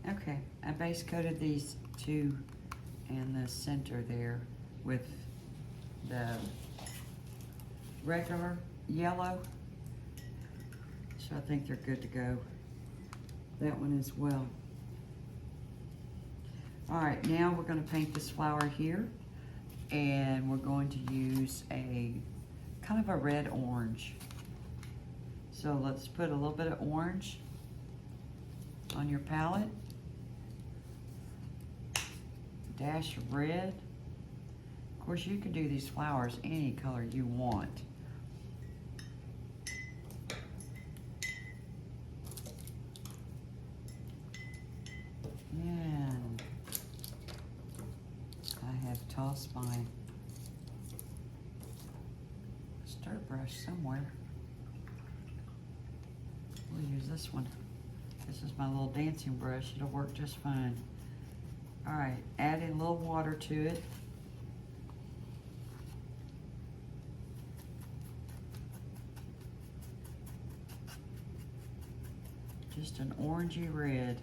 Okay, I base coated these two in the center there with the regular yellow. So I think they're good to go. That one as well. All right, now we're gonna paint this flower here, and we're going to use a kind of a red orange. So let's put a little bit of orange on your palette. Dash of red. Of course, you can do these flowers any color you want. And I have tossed my stir brush somewhere. We'll use this one. This is my little dancing brush. It'll work just fine. All right, adding a little water to it. Just an orangey red.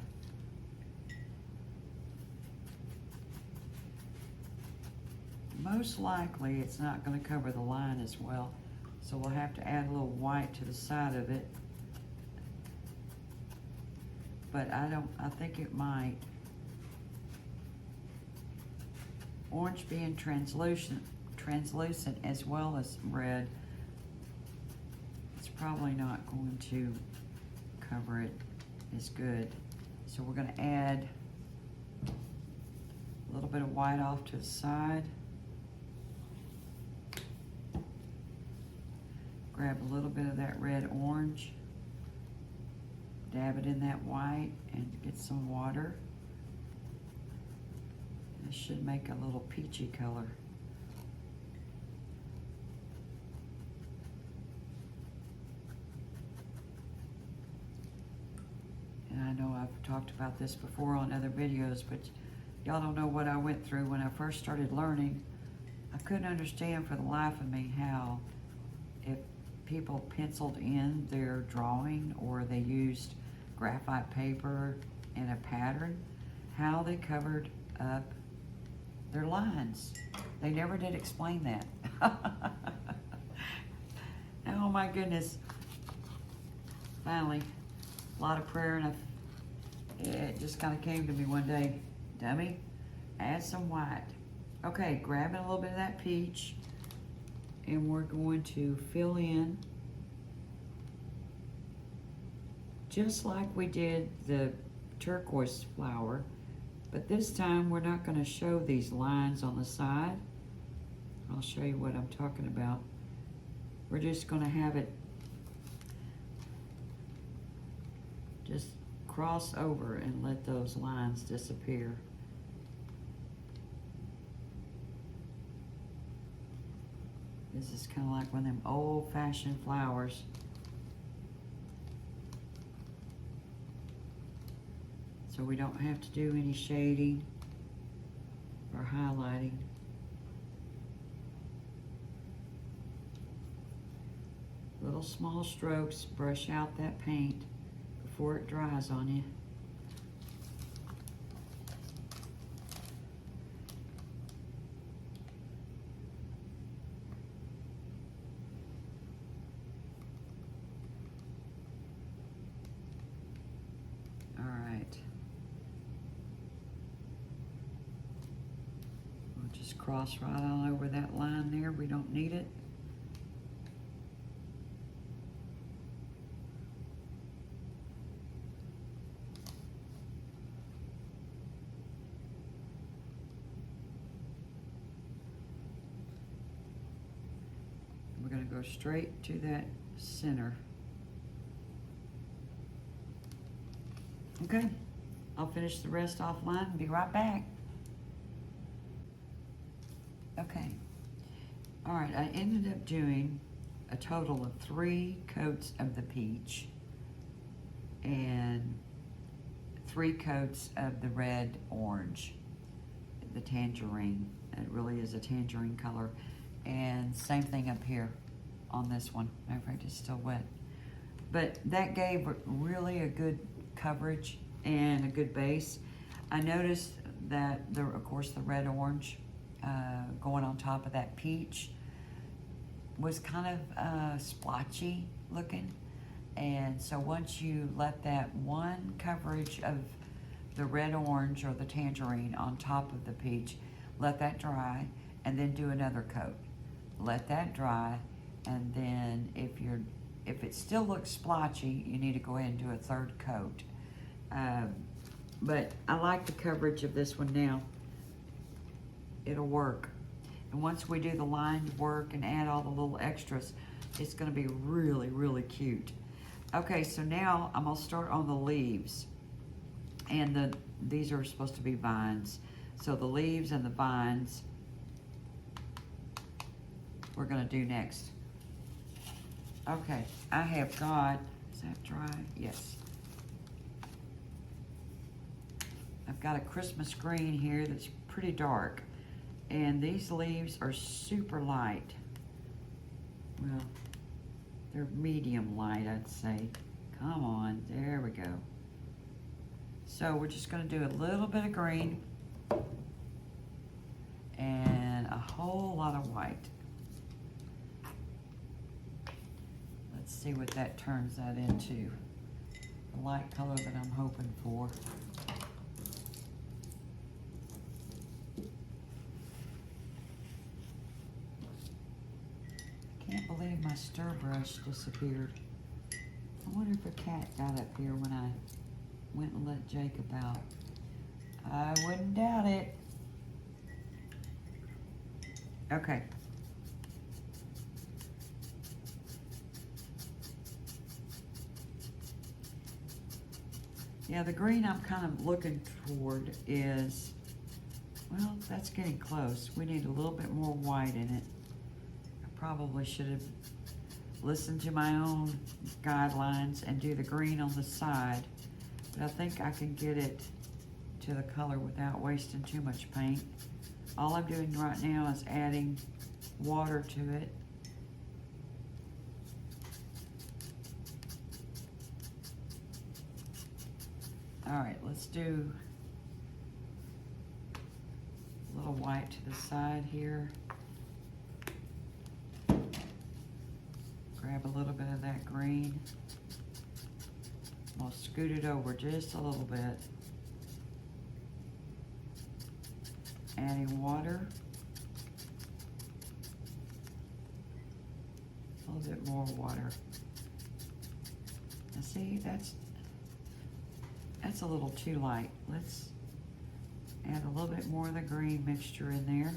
Most likely it's not going to cover the line as well, so we'll have to add a little white to the side of it. But I think it might. Orange being translucent as well as red, it's probably not going to cover it as good. So we're going to add a little bit of white off to the side. Grab a little bit of that red orange, dab it in that white, and get some water. This should make a little peachy color. And I know I've talked about this before on other videos, but y'all don't know what I went through when I first started learning. I couldn't understand for the life of me how, if people penciled in their drawing or they used graphite paper and a pattern, how they covered up their lines. They never did explain that. Oh my goodness. Finally, a lot of prayer, and it just kind of came to me one day. Dummy, add some white. Okay, grabbing a little bit of that peach, and we're going to fill in just like we did the turquoise flower. But this time we're not going to show these lines on the side. I'll show you what I'm talking about. We're just going to have it just cross over and let those lines disappear. This is kind of like one of them old-fashioned flowers. So we don't have to do any shading or highlighting. Little small strokes, brush out that paint before it dries on you. All right. We'll just cross right on over that line there. We don't need it. We're going to go straight to that center. Okay, I'll finish the rest offline and be right back. Okay, all right, I ended up doing a total of 3 coats of the peach and 3 coats of the red orange, the tangerine. It really is a tangerine color. And same thing up here on this one. Matter of fact, it's still wet. But that gave really a good coverage and a good base. I noticed that, of course, the red orange going on top of that peach was kind of splotchy looking. And so once you let that one coverage of the red orange or the tangerine on top of the peach, let that dry, and then do another coat. Let that dry, and then if it still looks splotchy, you need to go ahead and do a third coat. But I like the coverage of this one now. It'll work. And once we do the lined work and add all the little extras, it's gonna be really, really cute. Okay, so now I'm gonna start on the leaves. And these are supposed to be vines. So the leaves and the vines we're gonna do next. Okay, I have got, is that dry? Yes. I've got a Christmas green here that's pretty dark. And these leaves are super light. Well, they're medium light, I'd say. Come on, there we go. So we're just gonna do a little bit of green and a whole lot of white. Let's see what that turns that into. The light color that I'm hoping for. Can't believe my stir brush disappeared. I wonder if a cat got up here when I went and let Jacob out. I wouldn't doubt it. Okay. Yeah, the green I'm kind of looking toward is, well, that's getting close. We need a little bit more white in it. I probably should have listened to my own guidelines and do the green on the side. But I think I can get it to the color without wasting too much paint. All I'm doing right now is adding water to it. All right, let's do a little white to the side here. Grab a little bit of that green. I'll scoot it over just a little bit. Adding water. A little bit more water. Now see, that's a little too light. Let's add a little bit more of the green mixture in there.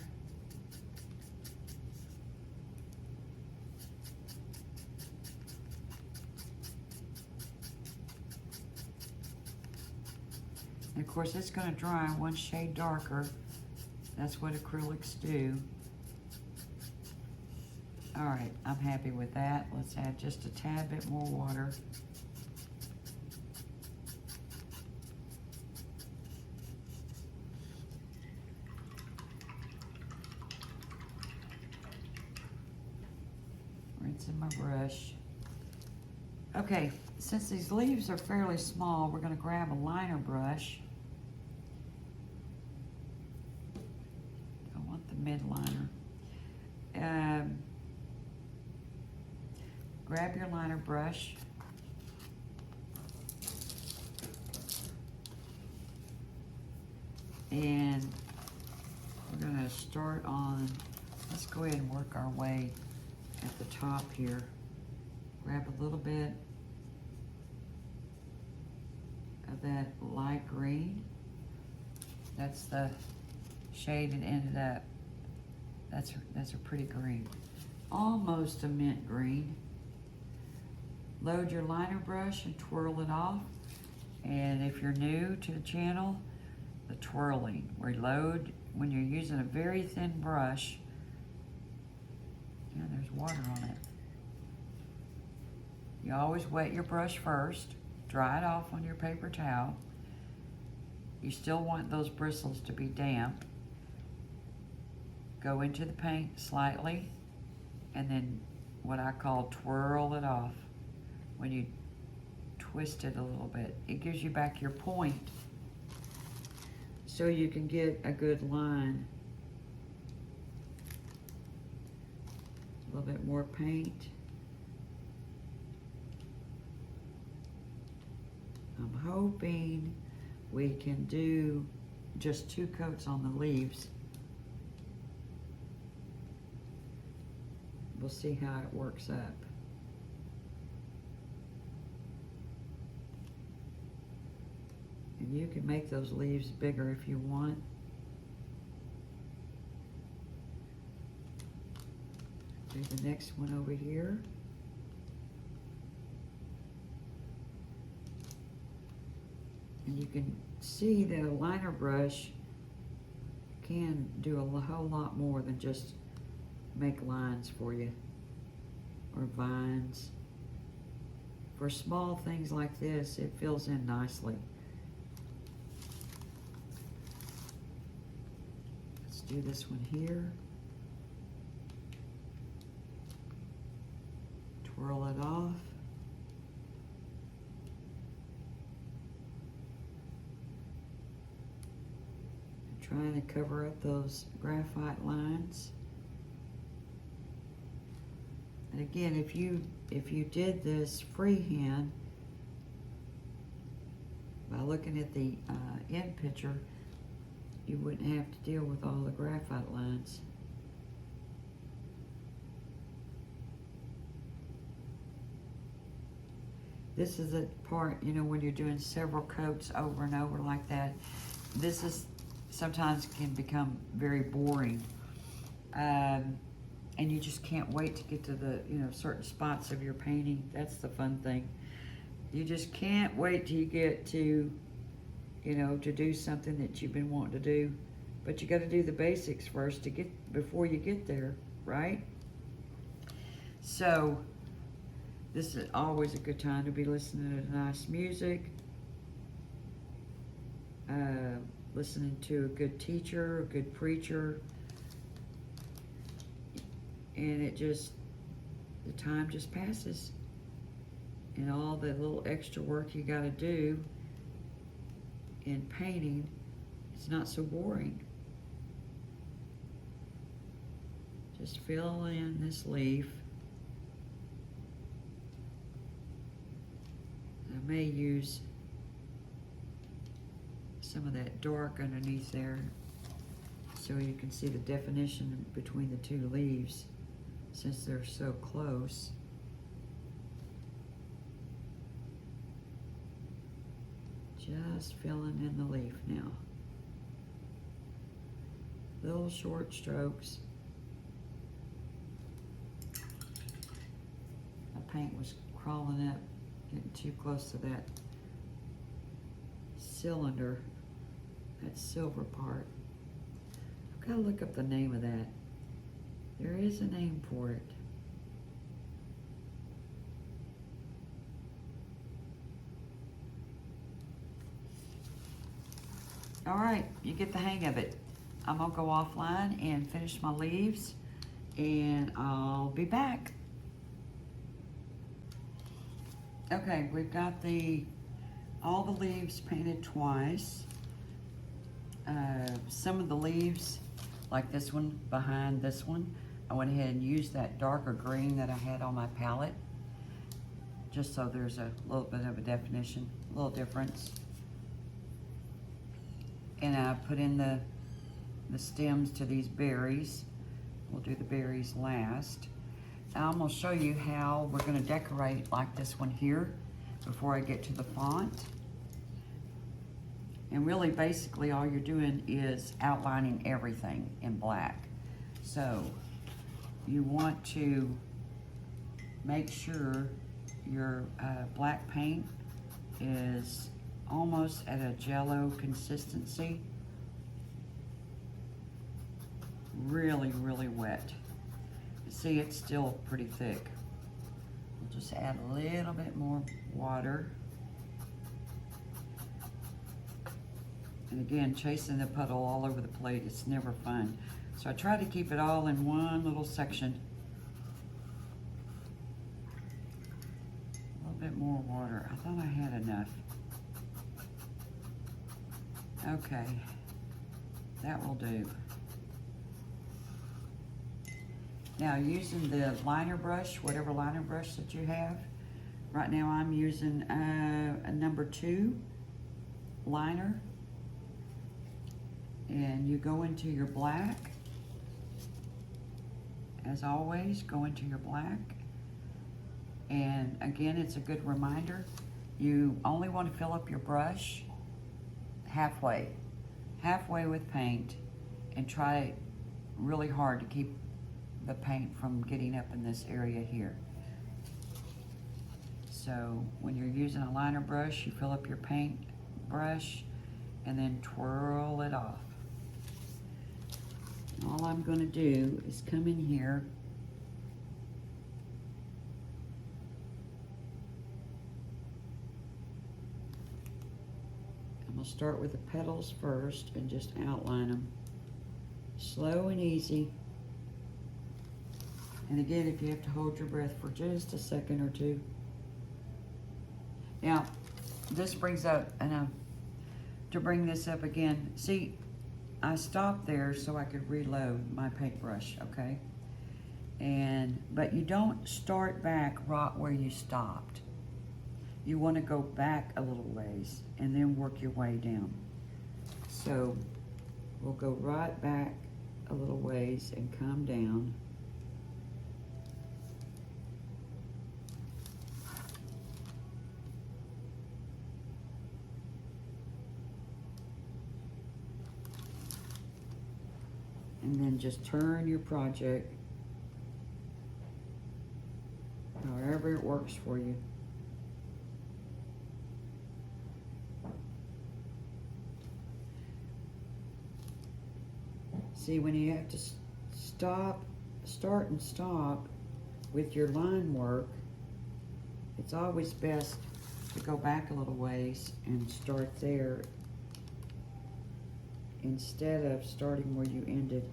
And of course, it's going to dry one shade darker. That's what acrylics do. All right, I'm happy with that. Let's add just a tad bit more water. Rinsing my brush. Okay, since these leaves are fairly small, we're going to grab a liner brush. I want the mid liner. Grab your liner brush. And we're going to start on, let's go ahead and work our way at the top here. Grab a little bit of that light green. That's the shade it ended up. That's a pretty green. Almost a mint green. Load your liner brush and twirl it off. And if you're new to the channel, the twirling. Reload when you're using a very thin brush. Yeah, there's water on it. You always wet your brush first. Dry it off on your paper towel. You still want those bristles to be damp. Go into the paint slightly, and then what I call twirl it off. When you twist it a little bit. It gives you back your point so you can get a good line. A little bit more paint. I'm hoping we can do just 2 coats on the leaves. We'll see how it works up. And you can make those leaves bigger if you want. Do the next one over here. And you can see that a liner brush can do a whole lot more than just make lines for you, or vines. For small things like this, it fills in nicely. Let's do this one here. Twirl it off. Trying to cover up those graphite lines. And again, if you did this freehand by looking at the end picture, you wouldn't have to deal with all the graphite lines. This is a part, you know, when you're doing several coats over and over like that, this is sometimes can become very boring. And you just can't wait to get to the, you know, certain spots of your painting. That's the fun thing. You just can't wait till you get to, you know, to do something that you've been wanting to do. But you got to do the basics first to get, before you get there, right? So this is always a good time to be listening to nice music, listening to a good teacher, a good preacher, and it just, the time just passes. And all the little extra work you got to do in painting, it's not so boring. Just fill in this leaf. I may use some of that dark underneath there so you can see the definition between the 2 leaves since they're so close. Just filling in the leaf now. Little short strokes. My paint was crawling up, getting too close to that cylinder, that silver part. I've got to look up the name of that. There is a name for it. All right, you get the hang of it. I'm gonna go offline and finish my leaves, and I'll be back. Okay, we've got all the leaves painted twice. Some of the leaves, like this one behind this one, I went ahead and used that darker green that I had on my palette, just so there's a little bit of a definition, a little difference. And I put in the stems to these berries. We'll do the berries last. Now I'm gonna show you how we're gonna decorate like this one here before I get to the font. And really, basically, all you're doing is outlining everything in black. So you want to make sure your black paint is almost at a jello consistency. Really, really wet. See, it's still pretty thick. We'll just add a little bit more water. And again, chasing the puddle all over the plate, it's never fun. So I try to keep it all in one little section. A little bit more water. I thought I had Okay, that will do. Now, using the liner brush, whatever liner brush that you have, right now I'm using a number 2 liner. And you go into your black. As always, go into your black. And again, it's a good reminder, you only want to fill up your brush halfway with paint, and try really hard to keep the paint from getting up in this area here. So when you're using a liner brush, you fill up your paint brush and then twirl it off. And all I'm going to do is come in here I'm going to start with the petals first and just outline them. Slow and easy. And again, if you have to hold your breath for just a second or two. Now, this brings up, and to bring this up again, see, I stopped there so I could reload my paintbrush, okay? But you don't start back right where you stopped. You want to go back a little ways and then work your way down. So we'll go right back a little ways and come down. And then just turn your project however it works for you. See, when you have to start and stop with your line work, it's always best to go back a little ways and start there instead of starting where you ended.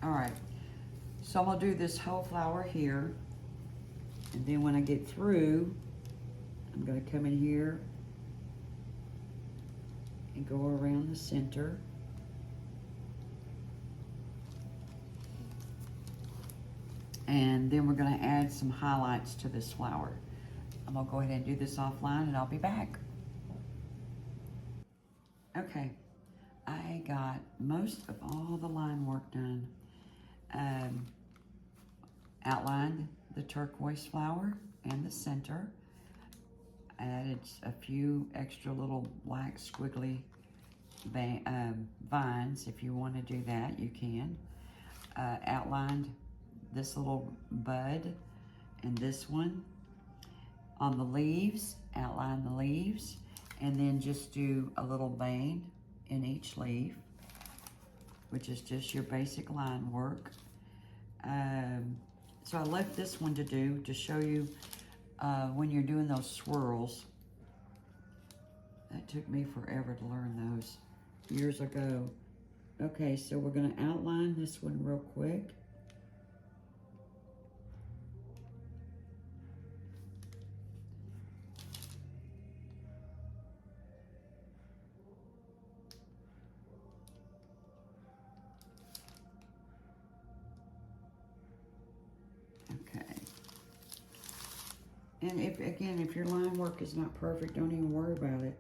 All right, so I'm gonna do this whole flower here, and then when I get through, I'm gonna come in here and go around the center. And then we're gonna add some highlights to this flower. I'm gonna go ahead and do this offline and I'll be back. Okay, I got most of all the line work done. Outlined the turquoise flower and the center. Added a few extra little black squiggly vines. If you want to do that, you can. Outlined this little bud and this one. On the leaves, outline the leaves, and then just do a little vein in each leaf, which is just your basic line work. So I left this one to do to show you when you're doing those swirls. That took me forever to learn those years ago. Okay, so we're going to outline this one real quick. And if your line work is not perfect, don't even worry about it.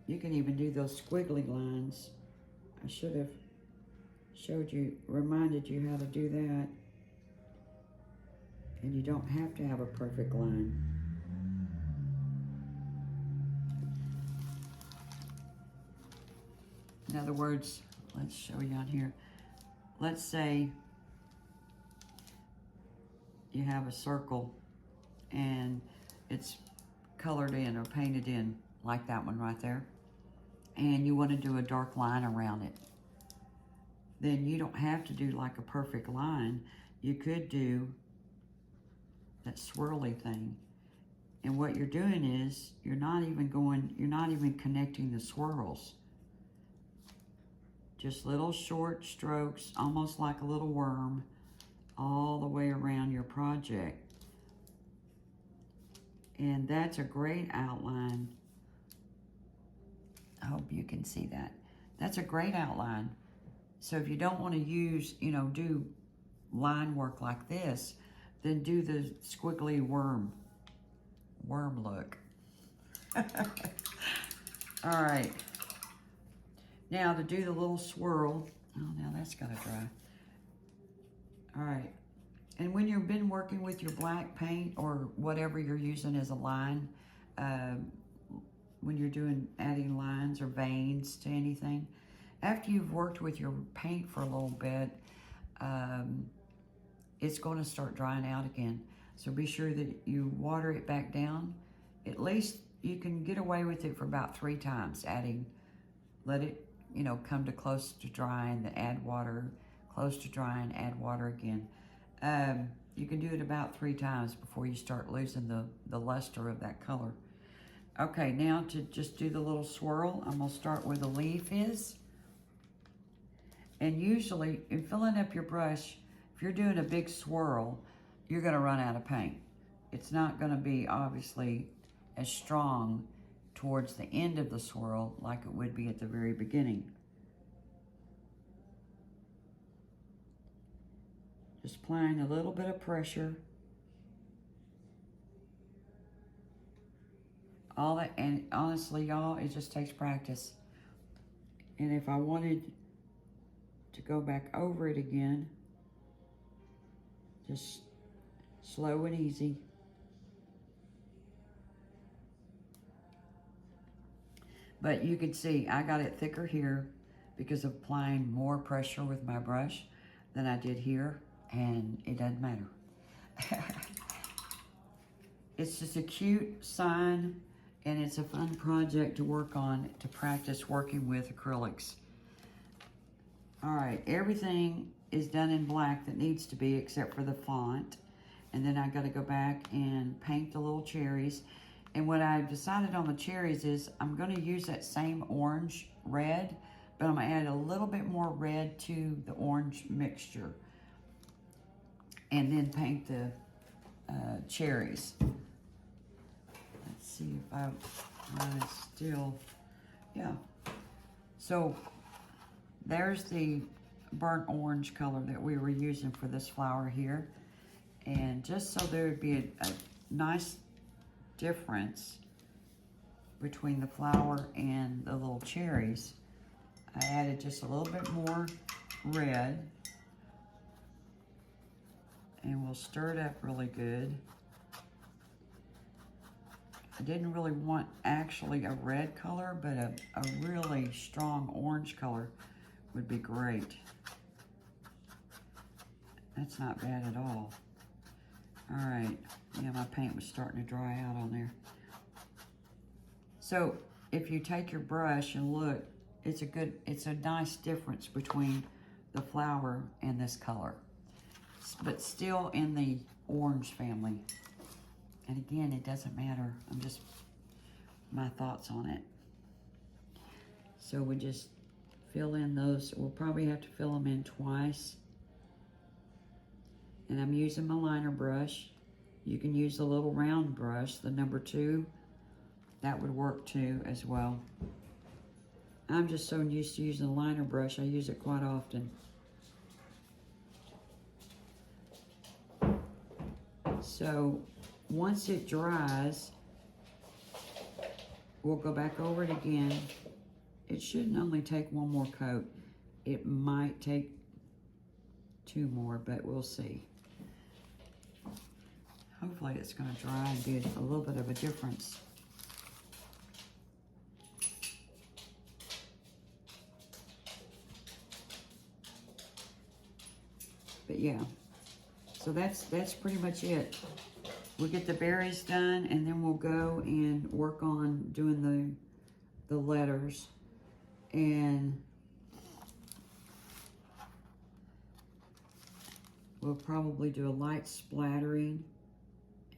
You can even do those squiggly lines. I should have reminded you how to do that. And you don't have to have a perfect line. In other words, let's show you on here. Let's say you have a circle and it's colored in or painted in like that one right there, and you want to do a dark line around it. Then you don't have to do like a perfect line. You could do that swirly thing. And what you're doing is you're not even connecting the swirls. Just little short strokes, almost like a little worm, all the way around your project. And that's a great outline. I hope you can see that. That's a great outline. So if you don't want to use, you know, do line work like this, then do the squiggly worm look. All right. Now to do the little swirl. Oh, now that's gotta dry. All right. And when you've been working with your black paint or whatever you're using as a line, when you're adding lines or veins to anything, after you've worked with your paint for a little bit, it's going to start drying out again. So be sure that you water it back down. At least you can get away with it for about 3 times, let it, you know, come to close to drying, then add water, close to drying, add water again. You can do it about 3 times before you start losing the luster of that color. Okay, now to just do the little swirl, I'm gonna start where the leaf is. And usually, in filling up your brush, if you're doing a big swirl, you're gonna run out of paint. It's not gonna be, obviously, as strong towards the end of the swirl like it would be at the very beginning. Just applying a little bit of pressure. All that, and honestly, y'all, it just takes practice. And if I wanted to go back over it again, just slow and easy. But you can see I got it thicker here because of applying more pressure with my brush than I did here, and it doesn't matter. It's just a cute sign, and it's a fun project to work on to practice working with acrylics. All right, everything is done in black that needs to be except for the font. And then I got to go back and paint the little cherries. And what I've decided on the cherries is I'm going to use that same orange red, but I'm going to add a little bit more red to the orange mixture. And then paint the cherries. Let's see if mine is still, yeah. So there's the burnt orange color that we were using for this flower here. And just so there would be a nice difference between the flower and the little cherries, I added just a little bit more red. And we'll stir it up really good. I didn't really want actually a red color, but a really strong orange color would be great. That's not bad at all. All right, yeah, my paint was starting to dry out on there. So if you take your brush and look, it's a nice difference between the flower and this color, but still in the orange family. And again, it doesn't matter. I'm just, my thoughts on it. So we just fill in those. We'll probably have to fill them in twice. And I'm using my liner brush. You can use the little round brush, the number 2. That would work too as well. I'm just so used to using a liner brush, I use it quite often. So once it dries, we'll go back over it again. It shouldn't only take 1 more coat. It might take 2 more, but we'll see. Hopefully it's going to dry and be a little bit of a difference. But yeah, so that's pretty much it. We'll get the berries done, and then we'll go and work on doing the letters. And we'll probably do a light splattering,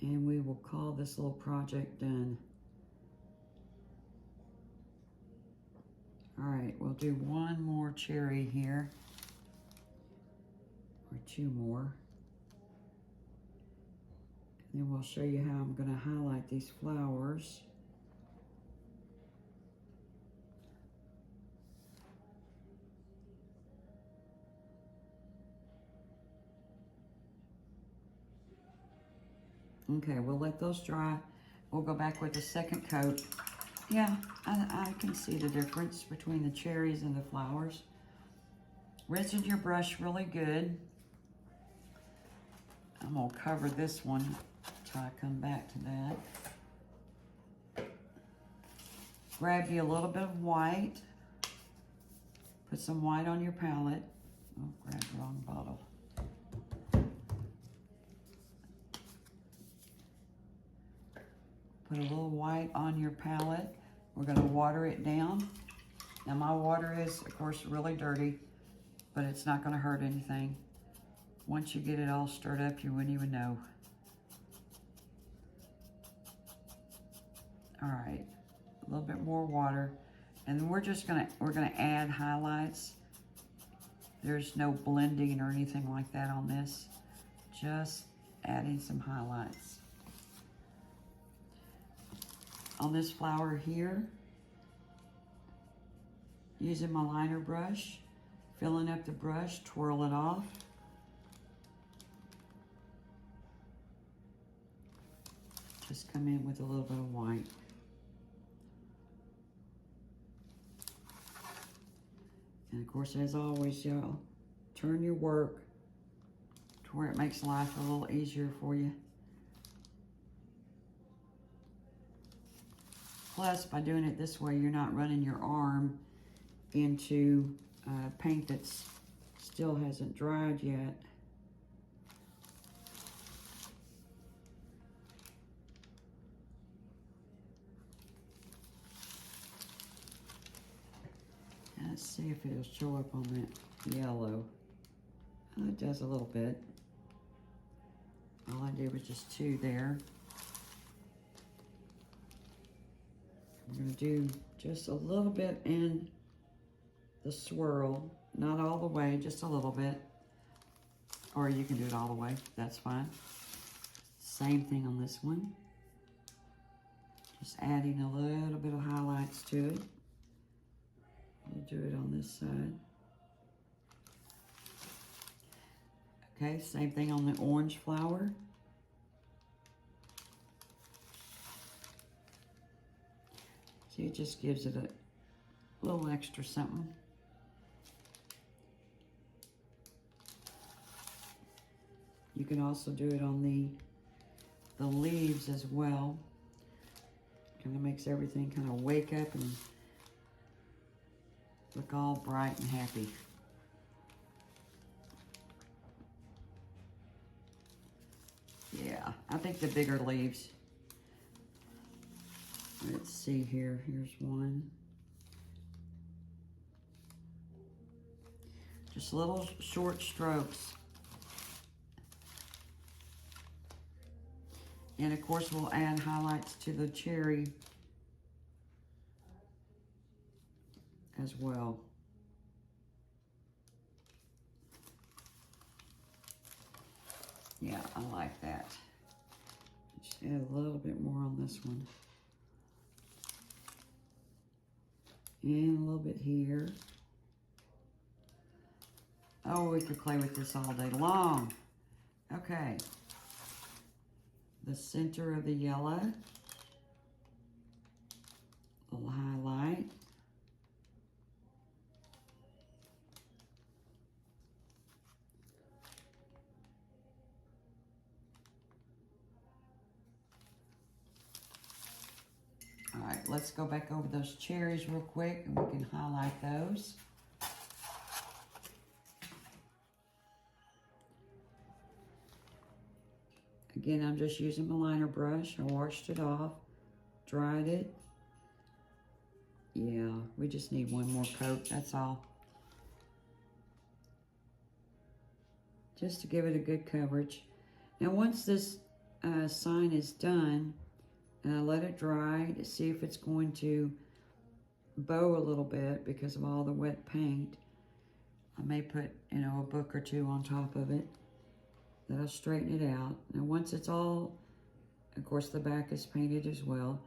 and we will call this little project done. All right, we'll do 1 more cherry here, or 2 more. Then we'll show you how I'm going to highlight these flowers. Okay, we'll let those dry. We'll go back with a second coat. Yeah, I can see the difference between the cherries and the flowers. Rinsing your brush really good. I'm gonna cover this one until I come back to that. Grab you a little bit of white. Put some white on your palette. Oh, grabbed the wrong bottle. Put a little white on your palette. We're gonna water it down. Now my water is, of course, really dirty, but it's not gonna hurt anything. Once you get it all stirred up, you wouldn't even know. All right, a little bit more water. And then we're gonna add highlights. There's no blending or anything like that on this. Just adding some highlights. On this flower here, using my liner brush, filling up the brush, twirl it off. Just come in with a little bit of white. And of course, as always, y'all, turn your work to where it makes life a little easier for you. Plus, by doing it this way, you're not running your arm into paint that still hasn't dried yet. Let's see if it'll show up on that yellow. Oh, it does a little bit. All I did was just 2 there. I'm going to do just a little bit in the swirl. Not all the way, just a little bit. Or you can do it all the way, that's fine. Same thing on this one. Just adding a little bit of highlights to it. We'll do it on this side. Okay, same thing on the orange flower. See, it just gives it a little extra something. You can also do it on the leaves as well. Kind of makes everything kind of wake up and look all bright and happy. Yeah, I think the bigger leaves. Let's see here. Here's one. Just little short strokes. And of course, we'll add highlights to the cherry as well. Yeah, I like that. Just add a little bit more on this one. And a little bit here. Oh, we could play with this all day long. Okay. The center of the yellow. A little highlight. All right, let's go back over those cherries real quick and we can highlight those. Again, I'm just using my liner brush. I washed it off, dried it. Yeah, we just need one more coat, that's all. Just to give it a good coverage. Now, once this sign is done, let it dry to see if it's going to bow a little bit because of all the wet paint. I may put, a book or 2 on top of it. That'll straighten it out. Now once it's all Of course, the back is painted as well.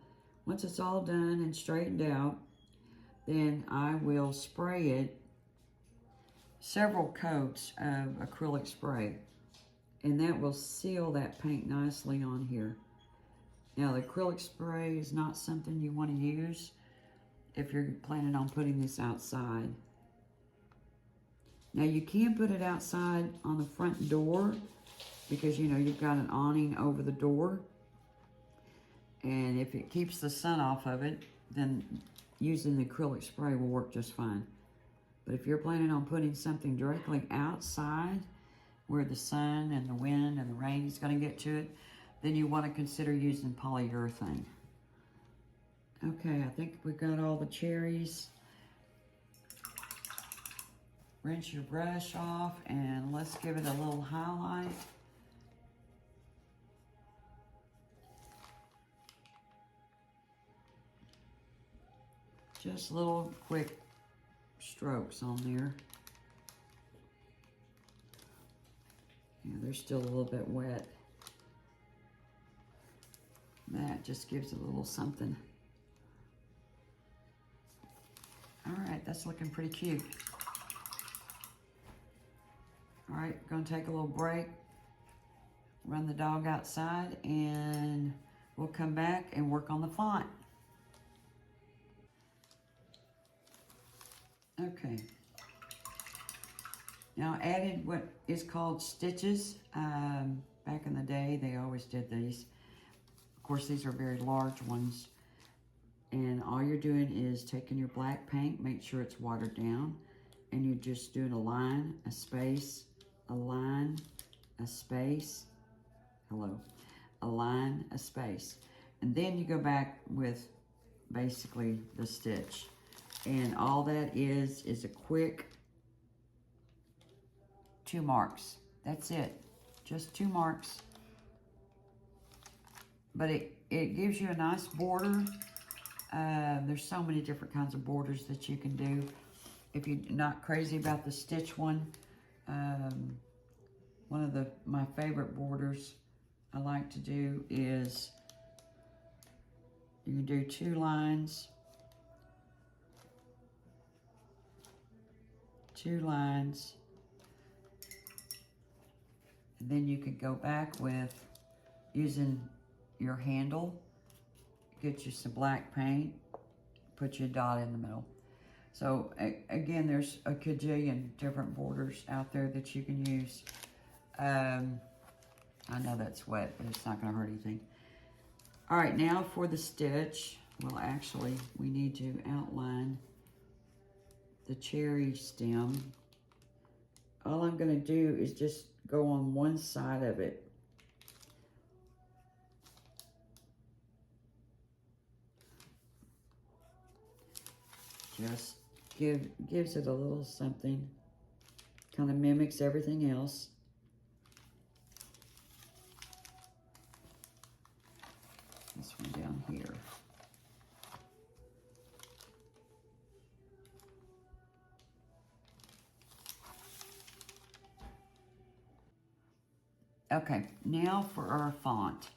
Once it's all done and straightened out, then I will spray it several coats of acrylic spray, and that will seal that paint nicely on here. Now, the acrylic spray is not something you want to use if you're planning on putting this outside. Now, you can put it outside on the front door because, you know, you've got an awning over the door. And if it keeps the sun off of it, then using the acrylic spray will work just fine. But if you're planning on putting something directly outside where the sun and the wind and the rain is going to get to it, then you want to consider using polyurethane. Okay, I think we've got all the cherries. Rinse your brush off and let's give it a little highlight. Just little quick strokes on there. Yeah, they're still a little bit wet. That just gives it a little something. All right, that's looking pretty cute. All right, gonna take a little break, run the dog outside, and we'll come back and work on the font. Okay. Now I added what is called stitches. Back in the day, they always did these. Of course, these are very large ones. And all you're doing is taking your black paint, make sure it's watered down, and you're just doing a line, a space, a line, a space, hello, a line, a space. And then you go back with basically the stitch. And all that is a quick 2 marks. That's it, just 2 marks. But it gives you a nice border. There's so many different kinds of borders that you can do. If you're not crazy about the stitch one, one of my favorite borders I like to do is you can do 2 lines, 2 lines, and then you could go back with using your handle, get you some black paint, put your dot in the middle. So again, there's a kajillion different borders out there that you can use. I know that's wet, but it's not gonna hurt anything. All right, now for the stitch. Well, actually, we need to outline the cherry stem. All I'm gonna do is just go on one side of it. Just gives it a little something. Kind of mimics everything else. This one down here. Okay, now for our font.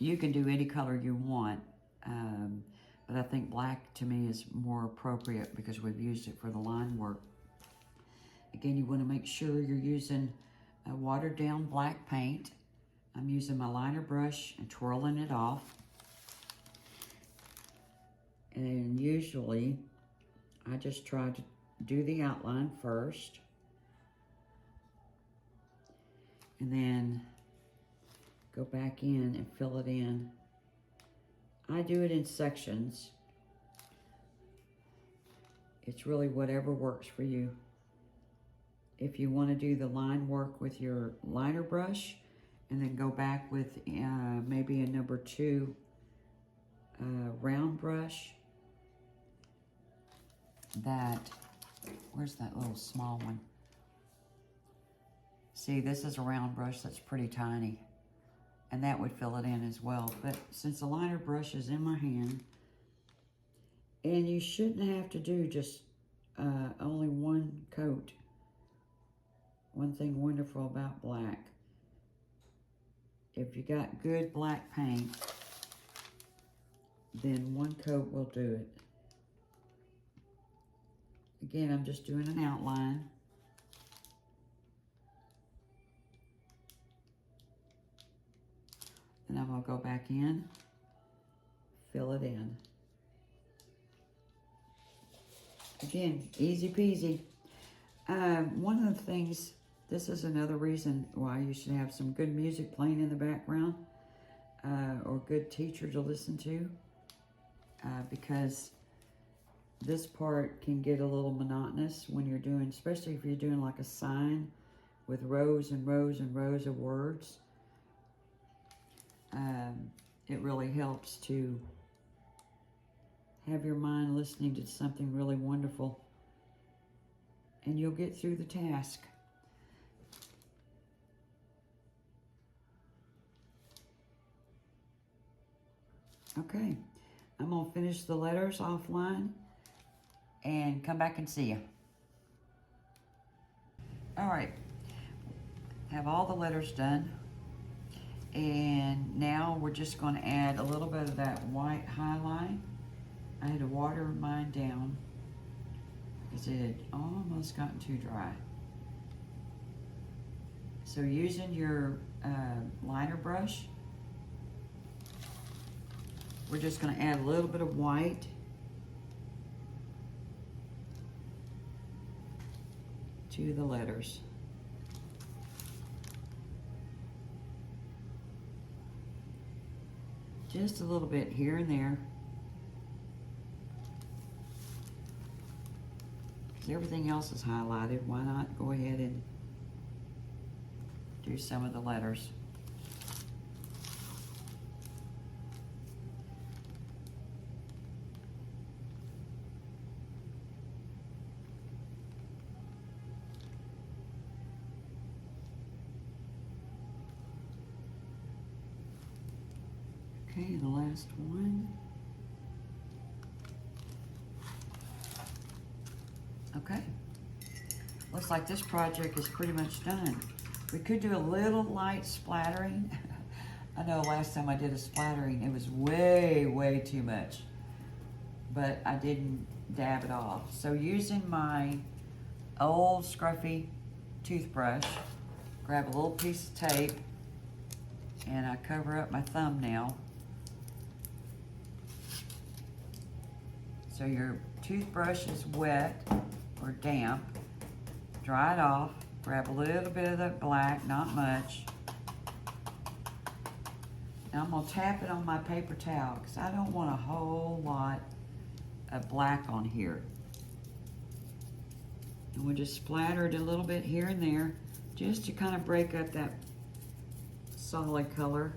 You can do any color you want, but I think black to me is more appropriate because we've used it for the line work. Again, you want to make sure you're using a watered down black paint. I'm using my liner brush and twirling it off. And usually, I just try to do the outline first. And then go back in and fill it in. I do it in sections. It's really whatever works for you. If you want to do the line work with your liner brush and then go back with maybe a number 2 round brush, where's that little small one? See, this is a round brush that's pretty tiny, and that would fill it in as well. But since the liner brush is in my hand, and you shouldn't have to do just only one coat. One thing wonderful about black if you got good black paint, then one coat will do it. Again, I'm just doing an outline. Then I'm gonna go back in, fill it in. Again, easy peasy. One of the things, this is another reason why you should have some good music playing in the background, or good teacher to listen to, because this part can get a little monotonous when you're doing, especially if you're doing like a sign with rows and rows and rows of words. It really helps to have your mind listening to something really wonderful, and you'll get through the task. Okay, I'm gonna finish the letters offline and come back and see you. All right, have all the letters done. And now we're just gonna add a little bit of that white highlight. I had to water mine down because it had almost gotten too dry. So using your liner brush, we're just gonna add a little bit of white to the letters. Just a little bit here and there. Because everything else is highlighted, why not go ahead and do some of the letters. Okay, the last one. Okay. Looks like this project is pretty much done. We could do a little light splattering. I know last time I did a splattering, it was way, way too much. But I didn't dab it off. So using my old scruffy toothbrush, grab a little piece of tape, and I cover up my thumbnail. So your toothbrush is wet or damp. Dry it off. Grab a little bit of that black, not much. Now I'm gonna tap it on my paper towel because I don't want a whole lot of black on here. And we'll just splatter it a little bit here and there just to kind of break up that solid color.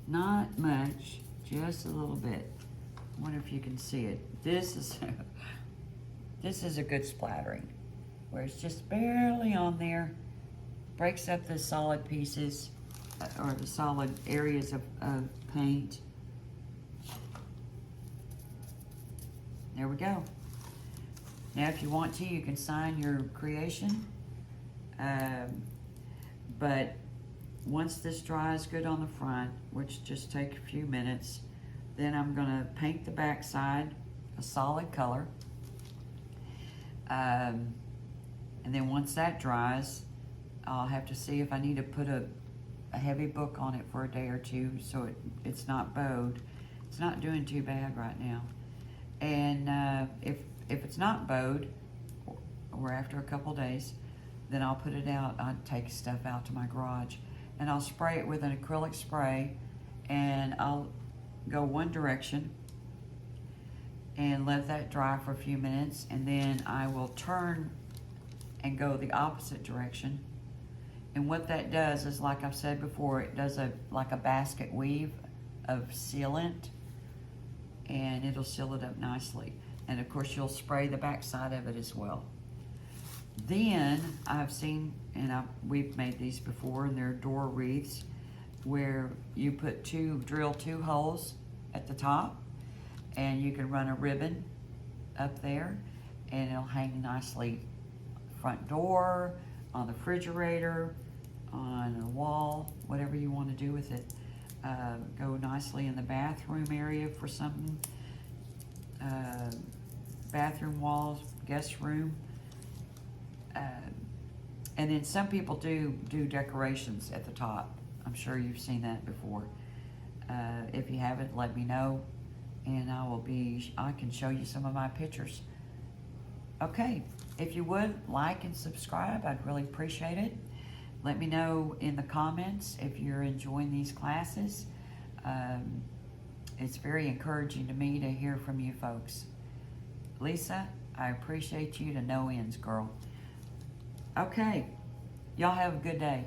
Not much, just a little bit. I wonder if you can see it. This is this is a good splattering, where it's just barely on there, breaks up the solid pieces or the solid areas of paint. There we go. Now if you want to, you can sign your creation. But once this dries good on the front, which just take a few minutes, then I'm gonna paint the back side a solid color. And then once that dries, I'll have to see if I need to put a heavy book on it for a day or two so it's not bowed. It's not doing too bad right now. And if it's not bowed, or after a couple days, then I'll put it out. I'll take stuff out to my garage and I'll spray it with an acrylic spray, and I'll go one direction and let that dry for a few minutes, and then I will turn and go the opposite direction. And what that does is, like I've said before, it does like a basket weave of sealant, and it'll seal it up nicely. And of course you'll spray the back side of it as well. Then I've seen, and we've made these before, and they're door wreaths where you drill two holes at the top, and you can run a ribbon up there, and it'll hang nicely front door, on the refrigerator, on a wall, whatever you want to do with it. Go nicely in the bathroom area for something. Bathroom walls, guest room. And then some people do decorations at the top. I'm sure you've seen that before. If you haven't, let me know, and I can show you some of my pictures. Okay, if you would like and subscribe, I'd really appreciate it. Let me know in the comments if you're enjoying these classes. It's very encouraging to me to hear from you folks. Lisa, I appreciate you to no ends, girl. Okay, y'all have a good day.